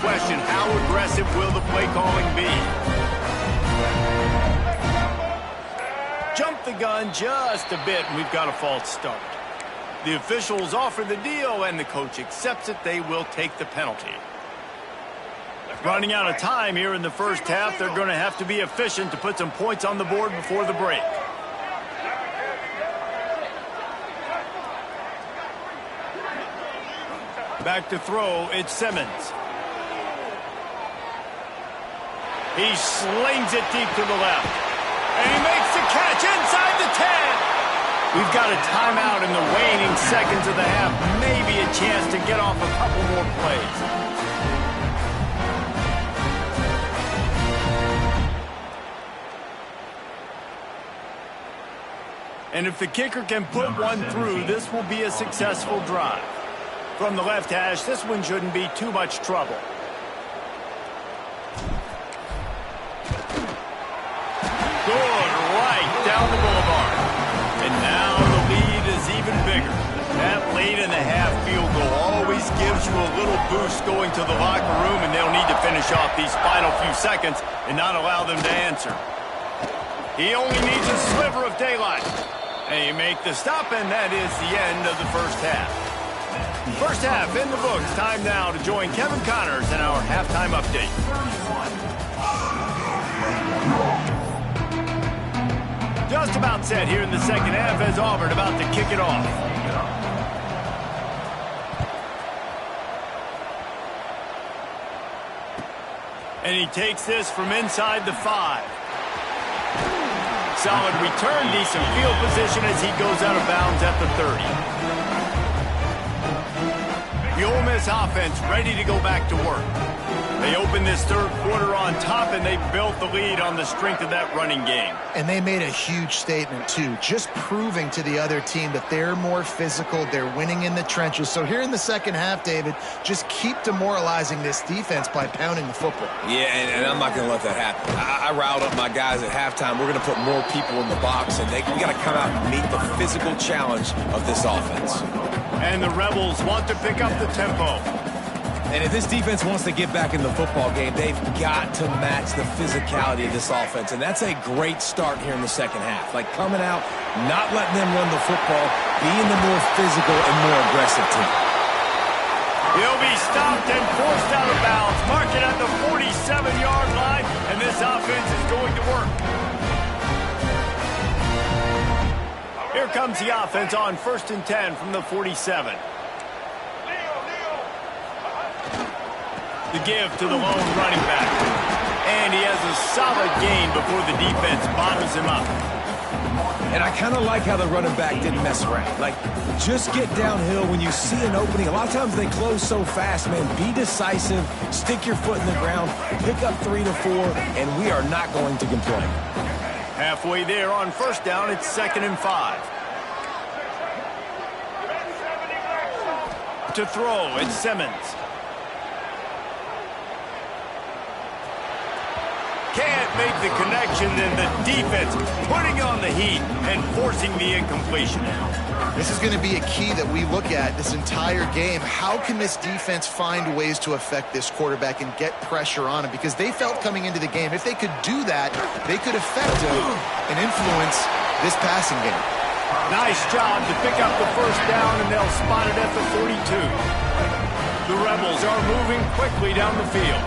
question, how aggressive will the play calling be? Jump the gun just a bit, and we've got a false start. The officials offer the deal, and the coach accepts it. They will take the penalty. Running out of time here in the first half. They're going to have to be efficient to put some points on the board before the break. Back to throw, it's Simmons. He slings it deep to the left. And he makes the catch inside the 10. We've got a timeout in the waning seconds of the half. Maybe a chance to get off a couple more plays. And if the kicker can put one through, this will be a successful drive. From the left hash, this one shouldn't be too much trouble. Good, right down the boulevard. And now the lead is even bigger. That late in the half field goal always gives you a little boost going to the locker room, and they'll need to finish off these final few seconds and not allow them to answer. He only needs a sliver of daylight. And you make the stop, and that is the end of the first half. First half in the books. Time now to join Kevin Connors in our halftime update. Just about set here in the second half as Auburn about to kick it off. And he takes this from inside the 5. Solid return, decent field position as he goes out of bounds at the 30. The Ole Miss offense ready to go back to work. They opened this third quarter on top, and they built the lead on the strength of that running game. And they made a huge statement, too, just proving to the other team that they're more physical, they're winning in the trenches. So here in the second half, David, just keep demoralizing this defense by pounding the football. Yeah, and I'm not going to let that happen. I riled up my guys at halftime. We're going to put more people in the box, and we got to come out and meet the physical challenge of this offense. And the Rebels want to pick up the tempo. And if this defense wants to get back in the football game, they've got to match the physicality of this offense. And that's a great start here in the second half. Like coming out, not letting them run the football, being the more physical and more aggressive team. He'll be stopped and forced out of bounds. Mark it at the 47-yard line, and this offense is going to work. Here comes the offense on 1st and 10 from the 47. The give to the lone running back. And he has a solid gain before the defense bottles him up. And I kind of like how the running back didn't mess around. Like, just get downhill when you see an opening. A lot of times they close so fast, man. Be decisive, stick your foot in the ground, pick up 3 to 4, and we are not going to complain. Halfway there on first down, it's 2nd and 5. To throw, it's Simmons. Can't make the connection, and the defense putting on the heat and forcing the incompletion. This is going to be a key that we look at this entire game. How can this defense find ways to affect this quarterback and get pressure on him? Because they felt coming into the game, if they could do that, they could affect him and influence this passing game. Nice job to pick up the first down, and they'll spot it at the 42. The Rebels are moving quickly down the field.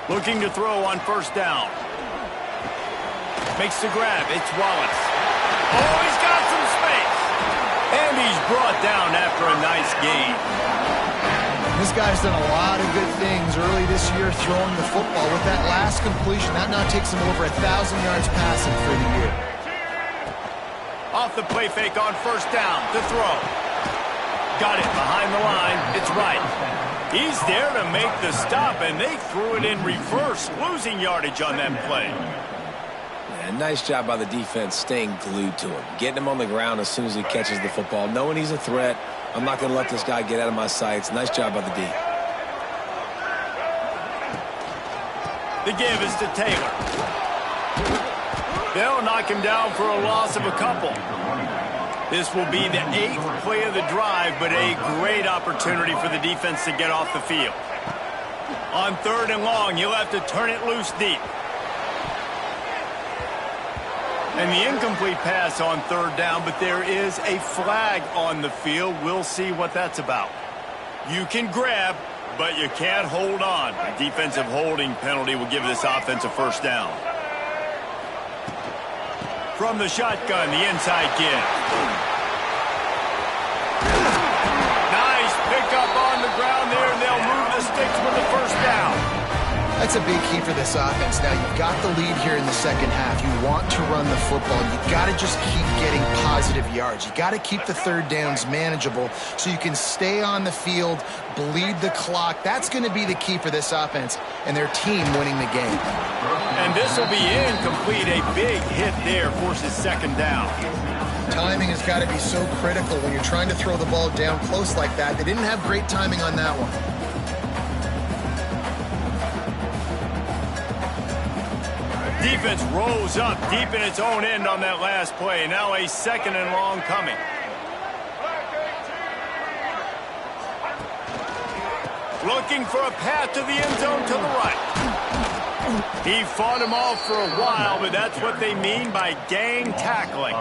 Looking to throw on first down. Makes the grab. It's Wallace. Oh, he's got some space. And he's brought down after a nice gain. This guy's done a lot of good things early this year throwing the football. With that last completion, that now takes him over 1,000 yards passing for the year. Off the play fake on first down to throw. Got it behind the line. It's right. He's there to make the stop, and they threw it in reverse, losing yardage on that play. Yeah, nice job by the defense staying glued to him, getting him on the ground as soon as he catches the football, knowing he's a threat. I'm not going to let this guy get out of my sights. Nice job by the D. The give is to Taylor. They'll knock him down for a loss of a couple. This will be the 8th play of the drive, but a great opportunity for the defense to get off the field. On 3rd and long, you'll have to turn it loose deep. And the incomplete pass on 3rd down, but there is a flag on the field. We'll see what that's about. You can grab, but you can't hold on. A defensive holding penalty will give this offense a 1st down. From the shotgun, the inside give. Nice pickup on the ground there, and they'll move the sticks with the 1st down. That's a big key for this offense. Now, you've got the lead here in the second half. You want to run the football. You've got to just keep getting positive yards. You've got to keep the 3rd downs manageable so you can stay on the field, bleed the clock. That's going to be the key for this offense and their team winning the game. And this will be incomplete. A big hit there forces 2nd down. Timing has got to be so critical when you're trying to throw the ball down close like that. They didn't have great timing on that one. Defense rolls up deep in its own end on that last play. Now a 2nd and long coming. Looking for a path to the end zone to the right. He fought him off for a while, but that's what they mean by gang tackling.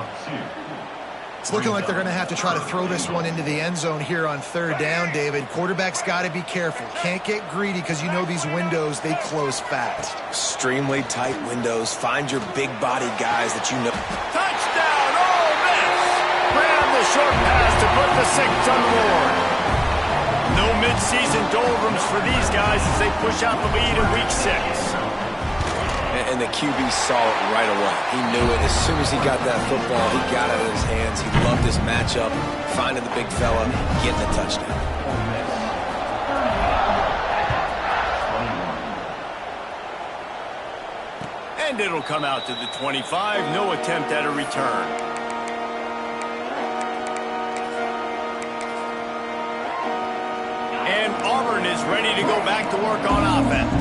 It's looking like they're going to have to try to throw this one into the end zone here on 3rd down, David. Quarterback's got to be careful. Can't get greedy because you know these windows, they close fast. Extremely tight windows. Find your big body guys that you know. Touchdown, Ole Miss! Grab the short pass to put the 6th on the board. No midseason doldrums for these guys as they push out the lead in Week 6. And the QB saw it right away. He knew it. As soon as he got that football, he got it in his hands. He loved his matchup, finding the big fella, getting the touchdown. And it'll come out to the 25. No attempt at a return. And Auburn is ready to go back to work on offense.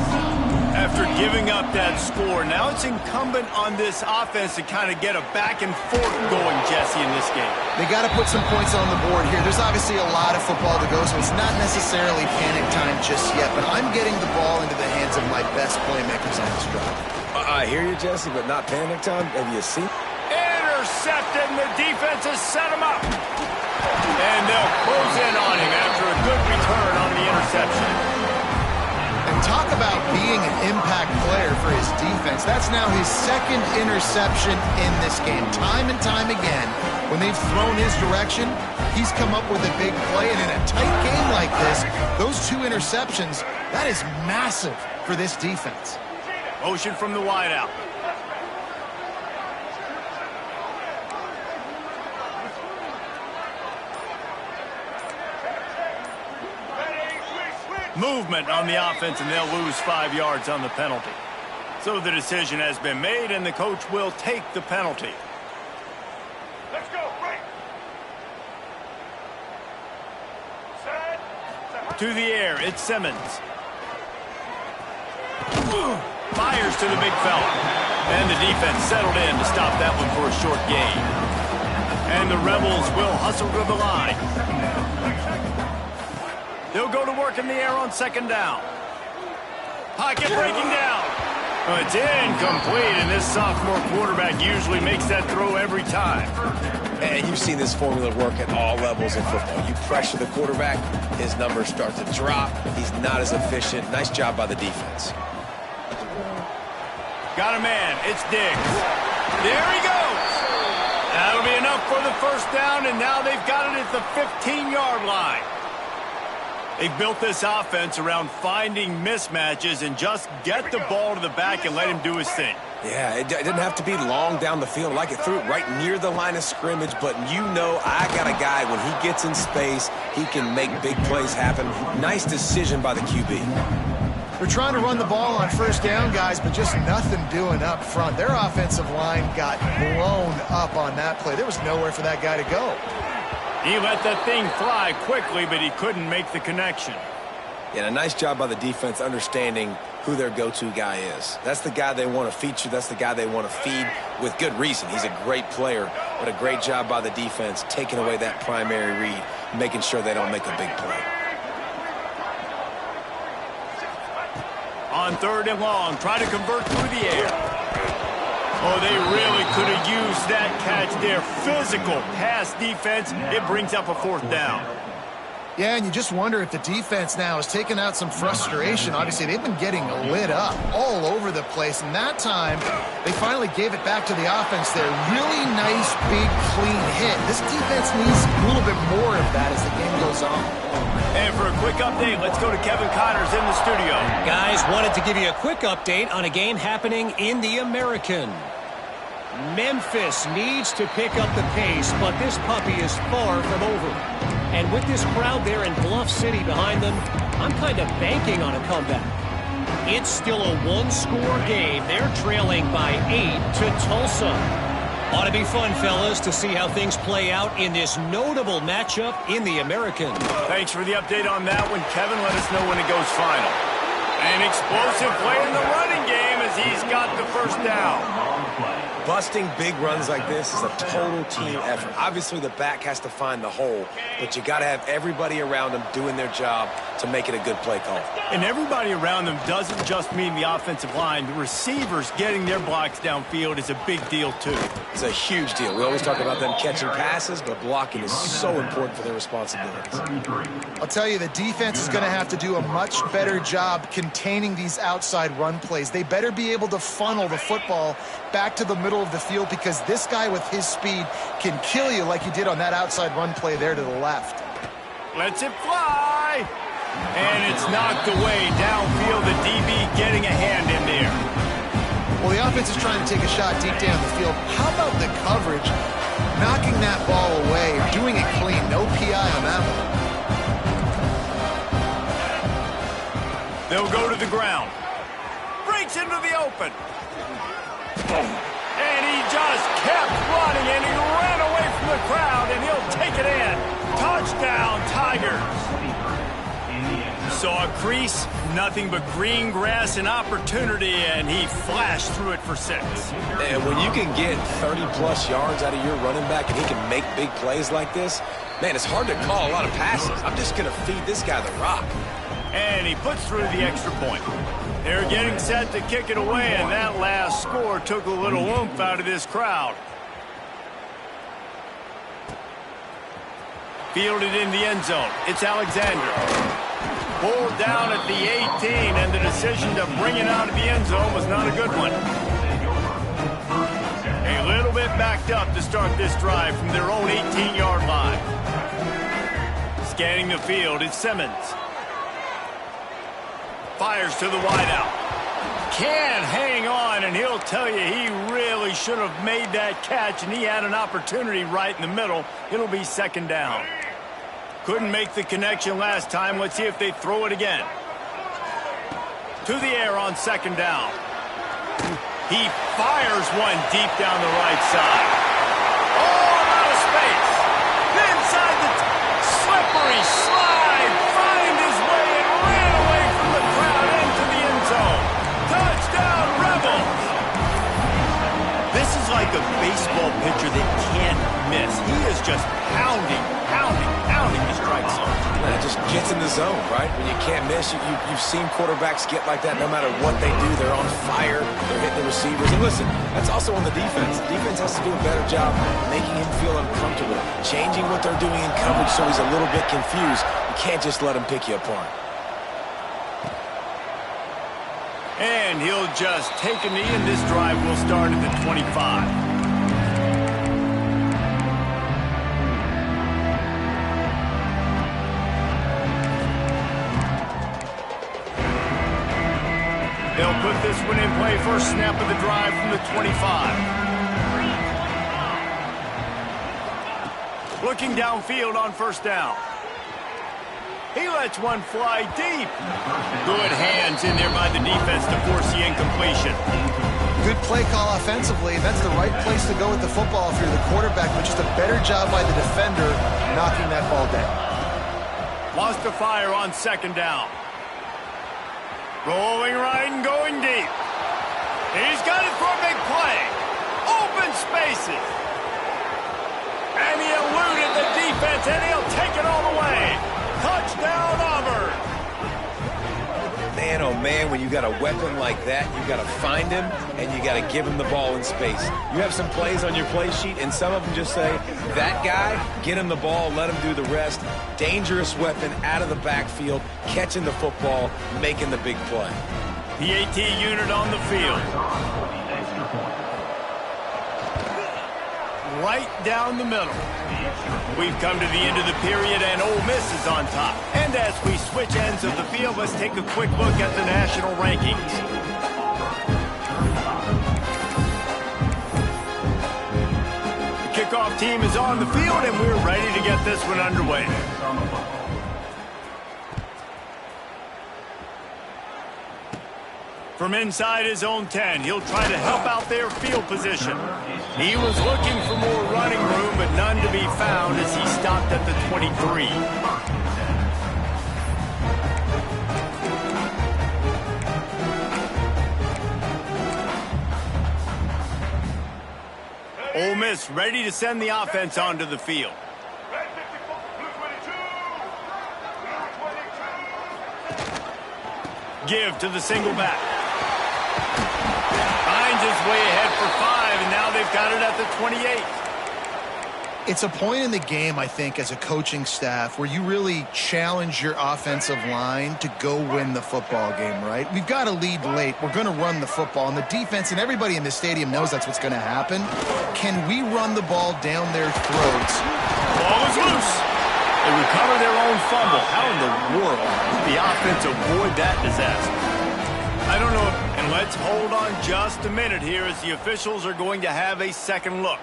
After giving up that score, now it's incumbent on this offense to kind of get a back and forth going, Jesse, in this game. They got to put some points on the board here. There's obviously a lot of football to go, so it's not necessarily panic time just yet, but I'm getting the ball into the hands of my best playmakers on this drive. I hear you, Jesse, but not panic time. Have you seen? Intercepted, and the defense has set him up. And they'll close in on him after a good return on the interception. And talk about being an impact player for his defense. That's now his 2nd interception in this game. Time and time again, when they've thrown his direction, he's come up with a big play. And in a tight game like this, those 2 interceptions, that is massive for this defense. Motion from the wideout. Movement on the offense, and they'll lose 5 yards on the penalty. So the decision has been made, and the coach will take the penalty. Let's go, right. To the air, it's Simmons. Fires to the big fella. And the defense settled in to stop that one for a short gain. And the Rebels will hustle to the line. They'll go to work in the air on 2nd down. Pocket breaking down. Oh, it's incomplete, and this sophomore quarterback usually makes that throw every time. And you've seen this formula work at all levels of football. You pressure the quarterback, his numbers start to drop. He's not as efficient. Nice job by the defense. Got a man. It's Diggs. There he goes. That'll be enough for the 1st down, and now they've got it at the 15-yard line. They've built this offense around finding mismatches and just get the ball to the back and let him do his thing. Yeah, it didn't have to be long down the field. Like it threw it right near the line of scrimmage, but you know I got a guy, when he gets in space, he can make big plays happen. Nice decision by the QB. They're trying to run the ball on 1st down, guys, but just nothing doing up front. Their offensive line got blown up on that play. There was nowhere for that guy to go. He let that thing fly quickly, but he couldn't make the connection. Yeah, a nice job by the defense understanding who their go-to guy is. That's the guy they want to feature. That's the guy they want to feed with good reason. He's a great player, but a great job by the defense taking away that primary read, making sure they don't make a big play. On 3rd and long, try to convert through the air. Oh, they really could have used that catch there. Physical pass defense. It brings up a 4th down. Yeah, and you just wonder if the defense now has taken out some frustration. Obviously, they've been getting lit up all over the place. And that time, they finally gave it back to the offense there. Really nice, big, clean hit. This defense needs a little bit more of that as the game goes on. And for a quick update, let's go to Kevin Connors in the studio. Guys, wanted to give you a quick update on a game happening in the American. Memphis needs to pick up the pace, but this puppy is far from over. And with this crowd there in Bluff City behind them, I'm kind of banking on a comeback. It's still a one-score game. They're trailing by 8 to Tulsa. Ought to be fun, fellas, to see how things play out in this notable matchup in the American. Thanks for the update on that one, Kevin. Let us know when it goes final. An explosive play in the running game as he's got the 1st down. Busting big runs like this is a total team effort. Obviously, the back has to find the hole, but you got to have everybody around them doing their job to make it a good play call. And everybody around them doesn't just mean the offensive line. The receivers getting their blocks downfield is a big deal, too. It's a huge deal. We always talk about them catching passes, but blocking is so important for their responsibilities. I'll tell you, the defense is going to have to do a much better job containing these outside run plays. They better be able to funnel the football back to the middle of the field, because this guy with his speed can kill you like he did on that outside run play there to the left. Lets it fly. And it's knocked away downfield. The DB getting a hand in there. Well, the offense is trying to take a shot deep down the field. How about the coverage? Knocking that ball away, doing it clean. No PI on that one. They'll go to the ground. Breaks into the open. And he just kept running, and he ran away from the crowd, and he'll take it in. Touchdown, Tigers. Saw a crease, nothing but green grass and opportunity, and he flashed through it for 6. And when you can get 30-plus yards out of your running back and he can make big plays like this, man, it's hard to call a lot of passes. I'm just going to feed this guy the rock. And he puts through the extra point. They're getting set to kick it away, and that last score took a little oomph out of this crowd. Fielded in the end zone. It's Alexander. Pulled down at the 18, and the decision to bring it out of the end zone was not a good one. A little bit backed up to start this drive from their own 18-yard line. Scanning the field, it's Simmons. Fires to the wideout. Can't hang on, and he'll tell you he really should have made that catch, and he had an opportunity right in the middle. It'll be 2nd down. Couldn't make the connection last time. Let's see if they throw it again. To the air on 2nd down. He fires one deep down the right side. Oh, out of space. Inside the slippery slide. Find his way and ran away from the crowd into the end zone. Touchdown, Rebels. This is like a baseball pitcher that can't miss. He is just pounding the strike zone. It just gets in the zone, right? When you can't miss, you've seen quarterbacks get like that no matter what they do. They're on fire. They're hitting the receivers. And listen, that's also on the defense. The defense has to do a better job making him feel uncomfortable, changing what they're doing in coverage so he's a little bit confused. You can't just let him pick you apart. And he'll just take a knee, and this drive will start at the 25. They'll put this one in play. First snap of the drive from the 25. Looking downfield on 1st down. He lets one fly deep. Good hands in there by the defense to force the incompletion. Good play call offensively. That's the right place to go with the football if you're the quarterback, but just a better job by the defender knocking that ball down. Lost a fire on 2nd down. Rolling right and going deep. He's got it for a big play. Open spaces. And he eluded the defense, and he'll take it all the way. Touchdown, Auburn. Man, oh man, when you got a weapon like that, you got to find him and you got to give him the ball in space. You have some plays on your play sheet, and some of them just say, that guy, get him the ball, let him do the rest. Dangerous weapon out of the backfield, catching the football, making the big play. The AT unit on the field. Right down the middle. We've come to the end of the period, and Ole Miss is on top. And as we switch ends of the field, let's take a quick look at the national rankings. The kickoff team is on the field, and we're ready to get this one underway. From inside his own 10, he'll try to help out their field position. He was looking for more running room, but none to be found as he stopped at the 23. Ole Miss ready to send the offense onto the field. Give to the single back. Finds his way ahead for 5, and now they've got it at the 28. It's a point in the game, I think, as a coaching staff where you really challenge your offensive line to go win the football game, right? We've got a lead late. We're going to run the football, and the defense and everybody in the stadium knows that's what's going to happen. Can we run the ball down their throats? Ball is loose. They recover their own fumble. How in the world did the offense avoid that disaster? I don't know. And let's hold on just a minute here as the officials are going to have a second look.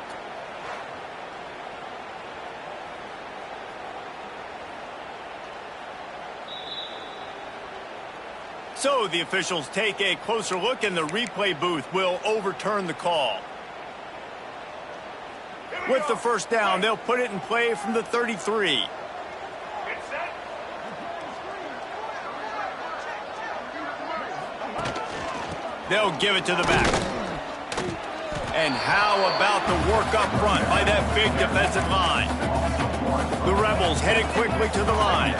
So the officials take a closer look, and the replay booth will overturn the call. With the first down, they'll put it in play from the 33. They'll give it to the back. And how about the work up front by that big defensive line? The Rebels headed quickly to the line.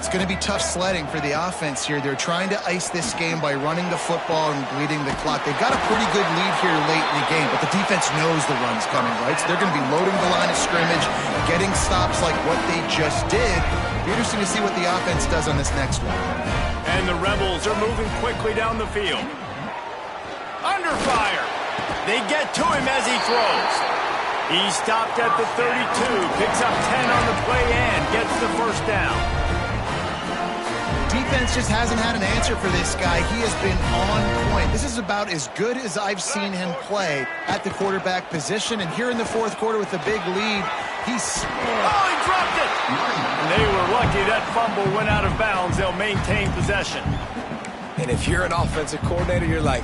It's going to be tough sledding for the offense here. They're trying to ice this game by running the football and bleeding the clock. They've got a pretty good lead here late in the game, but the defense knows the run's coming, right? So they're going to be loading the line of scrimmage, getting stops like what they just did. It'll be interesting to see what the offense does on this next one. And the Rebels are moving quickly down the field. Under fire. They get to him as he throws. He stopped at the 32, picks up 10 on the play and gets the first down. Defense just hasn't had an answer for this guy. He has been on point. This is about as good as I've seen him play at the quarterback position. And here in the fourth quarter with a big lead, he dropped it. They were lucky that fumble went out of bounds. They'll maintain possession. And if you're an offensive coordinator, you're like,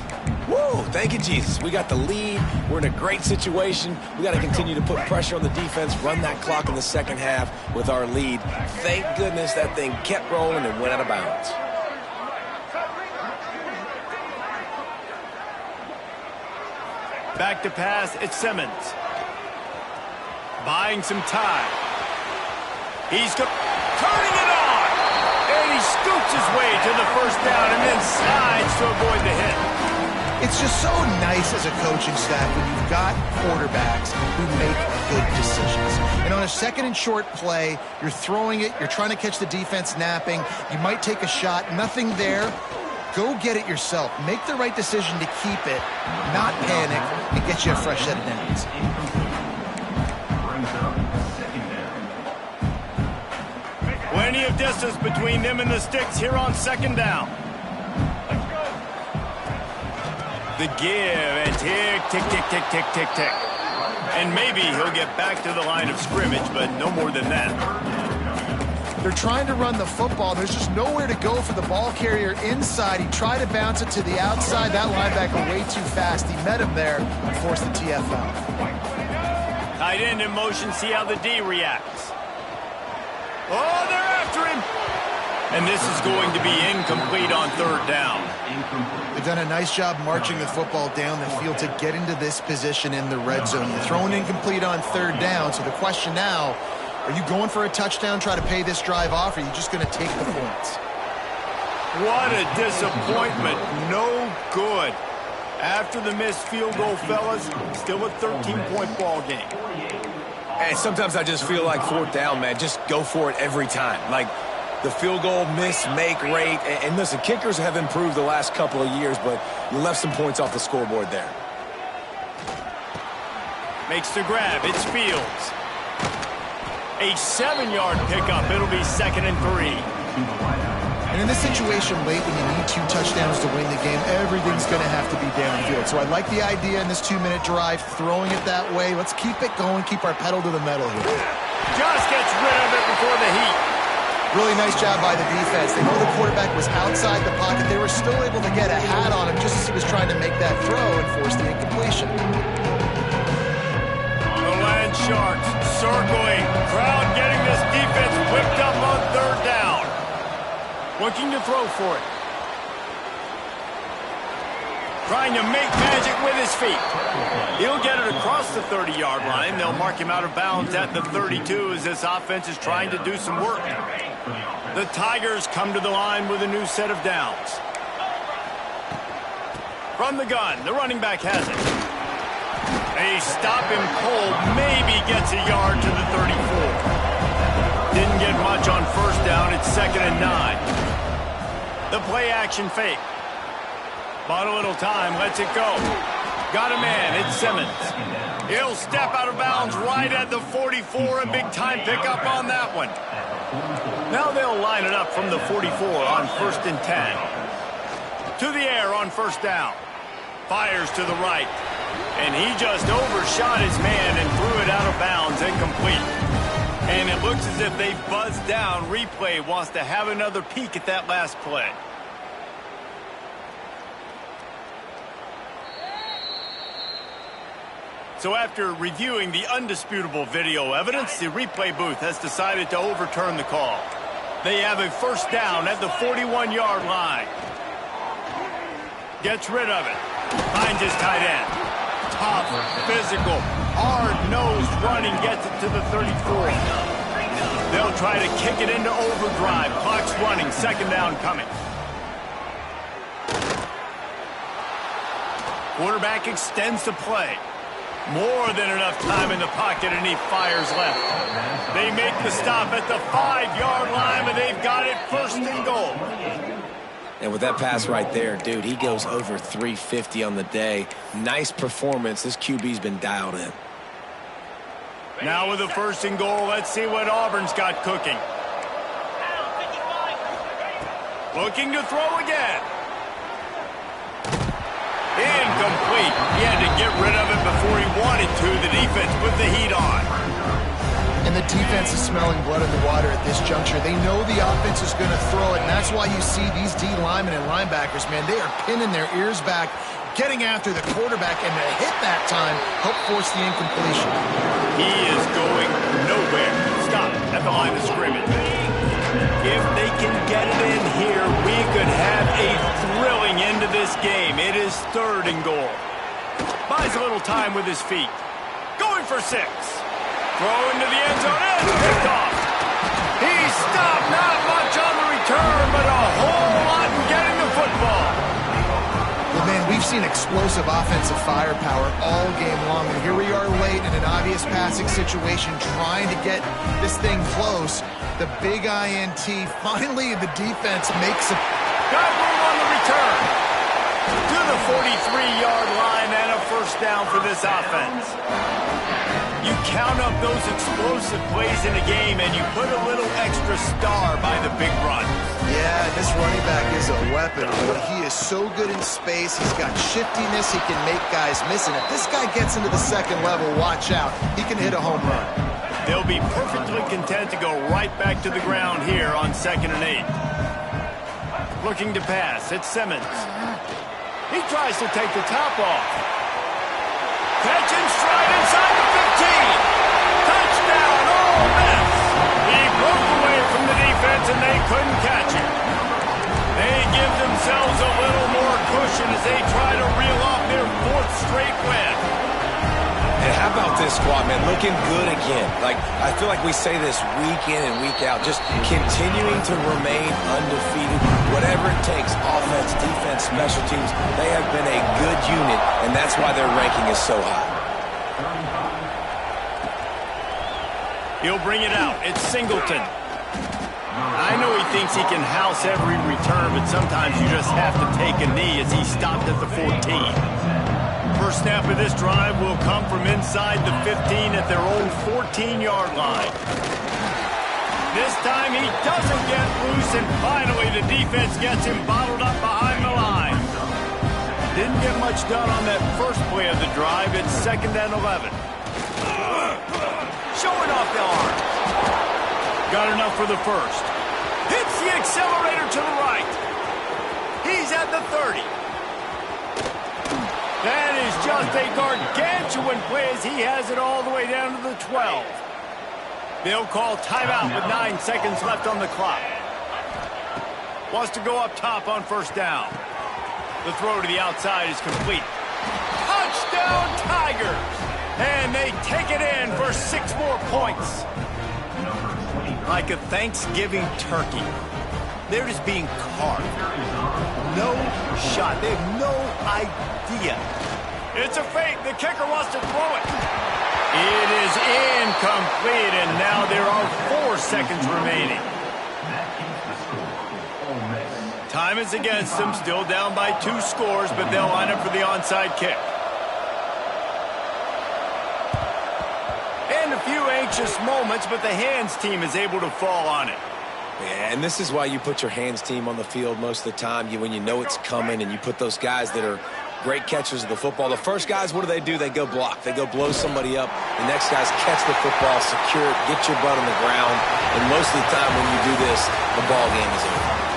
whoa, thank you, Jesus. We got the lead. We're in a great situation. We got to continue to put pressure on the defense, run that clock in the second half with our lead. Thank goodness that thing kept rolling and went out of bounds. Back to pass, it's Simmons. Buying some time. He's turning it on. And he scoots his way to the first down and then slides to avoid the hit. It's just so nice as a coaching staff when you've got quarterbacks who make good decisions. And on a second and short play, you're throwing it, you're trying to catch the defense napping, you might take a shot, nothing there. Go get it yourself. Make the right decision to keep it, not panic, and get you a fresh set of downs. Plenty of distance between them and the sticks here on second down. The give, and tick, tick, tick, tick, tick, tick, tick. And maybe he'll get back to the line of scrimmage, but no more than that. They're trying to run the football. There's just nowhere to go for the ball carrier inside. He tried to bounce it to the outside. That linebacker way too fast. He met him there and forced the TFL. Tight end in motion, see how the D reacts. Oh, they're after him. And this is going to be incomplete on third down. They've done a nice job marching the football down the field to get into this position in the red zone. You're throwing incomplete on third down, so the question now, are you going for a touchdown, try to pay this drive off, or are you just going to take the points? What a disappointment. No good. After the missed field goal, fellas, still a 13-point ball game. And sometimes I just feel like fourth down, man, just go for it every time. Like, the field goal miss-make rate. And listen, kickers have improved the last couple of years, but you left some points off the scoreboard there. Makes the grab. It's Fields. A 7-yard pickup. It'll be 2nd and 3. And in this situation late when you need 2 touchdowns to win the game, everything's going to have to be downfield. So I like the idea in this 2-minute drive, throwing it that way. Let's keep it going, keep our pedal to the metal here. Just gets rid of it before the heat. Really nice job by the defense. They know the quarterback was outside the pocket. They were still able to get a hat on him just as he was trying to make that throw and force the incompletion. The Land Sharks circling. Crowd getting this defense whipped up on third down. Looking to throw for it. Trying to make magic with his feet. He'll get it across the 30-yard line. They'll mark him out of bounds at the 32 as this offense is trying to do some work. The Tigers come to the line with a new set of downs. From the gun, the running back has it. A stop him cold, maybe gets a yard to the 34. Didn't get much on first down. It's 2nd and 9. The play action fake. Bought a little time, lets it go. Got a man, it's Simmons. He'll step out of bounds right at the 44, a big time pickup on that one. Now they'll line it up from the 44 on 1st and 10. To the air on first down. Fires to the right. And he just overshot his man and threw it out of bounds, incomplete. And it looks as if they buzzed down. Replay wants to have another peek at that last play. So after reviewing the undisputable video evidence, the replay booth has decided to overturn the call. They have a first down at the 41-yard line. Gets rid of it. Finds his tight end. Tough, physical, hard-nosed running gets it to the 34. They'll try to kick it into overdrive. Clock's running. 2nd down coming. Quarterback extends the play. More than enough time in the pocket, and he fires left. They make the stop at the 5-yard line, and they've got it 1st and goal. And with that pass right there, dude, he goes over 350 on the day. Nice performance. This QB's been dialed in. Now with a 1st and goal, let's see what Auburn's got cooking. Looking to throw again. Incomplete. He had to get rid of it before he wanted to. The defense put the heat on. And the defense is smelling blood in the water at this juncture. They know the offense is going to throw it, and that's why you see these D linemen and linebackers, man, they are pinning their ears back, getting after the quarterback, and to hit that time, help force the incompletion. He is going nowhere. Stop at the line of scrimmage. If they can get it in here, we could have a thrilling end to this game. It is 3rd and goal. Buys a little time with his feet. Going for 6. Throw into the end zone and picked off. He stopped, not much on the return, but a whole lot in getting the football. Well, man, we've seen explosive offensive firepower all game long, and here we are late in an obvious passing situation trying to get this thing close. The big INT, finally the defense makes a... Got room on the return. To the 43-yard line and a 1st down for this offense. You count up those explosive plays in a game, and you put a little extra star by the big run. Yeah, this running back is a weapon. He is so good in space. He's got shiftiness. He can make guys miss. And if this guy gets into the 2nd level, watch out. He can hit a home run. They'll be perfectly content to go right back to the ground here on 2nd and 8. Looking to pass. It's Simmons. He tries to take the top off. Catch and stride inside the 15. Touchdown, Ole Miss. He broke away from the defense, and they couldn't catch him. they try to reel off their 4th straight win. And how about this squad, man? Looking good again. Like, I feel like we say this week in and week out, just continuing to remain undefeated, whatever it takes, offense, defense, special teams. They have been a good unit, and that's why their ranking is so high. He'll bring it out. It's Singleton. I know he thinks he can house every return, but sometimes you just have to take a knee as he stopped at the 14. First snap of this drive will come from inside the 15 at their own 14-yard line. This time he doesn't get loose, and finally the defense gets him bottled up behind the line. Didn't get much done on that first play of the drive. It's 2nd and 11. Showing off the arm. Got enough for the first. Hits the accelerator to the right. He's at the 30. That is just a gargantuan play as he has it all the way down to the 12. They'll call timeout with 9 seconds left on the clock. Wants to go up top on first down. The throw to the outside is complete. Touchdown Tigers! And they take it in for 6 more points. Like a Thanksgiving turkey. They're just being carved. No shot. They have no idea. It's a fake. The kicker wants to throw it. It is incomplete, and now there are 4 seconds remaining. Time is against them. Still down by 2 scores, but they'll line up for the onside kick. And a few anxious moments, but the hands team is able to fall on it. Yeah, and this is why you put your hands team on the field most of the time. When you know it's coming, and you put those guys that are great catchers of the football. The first guys, what do? They go block. They go blow somebody up. The next guys catch the football, secure it, get your butt on the ground. And most of the time when you do this, the ball game is over.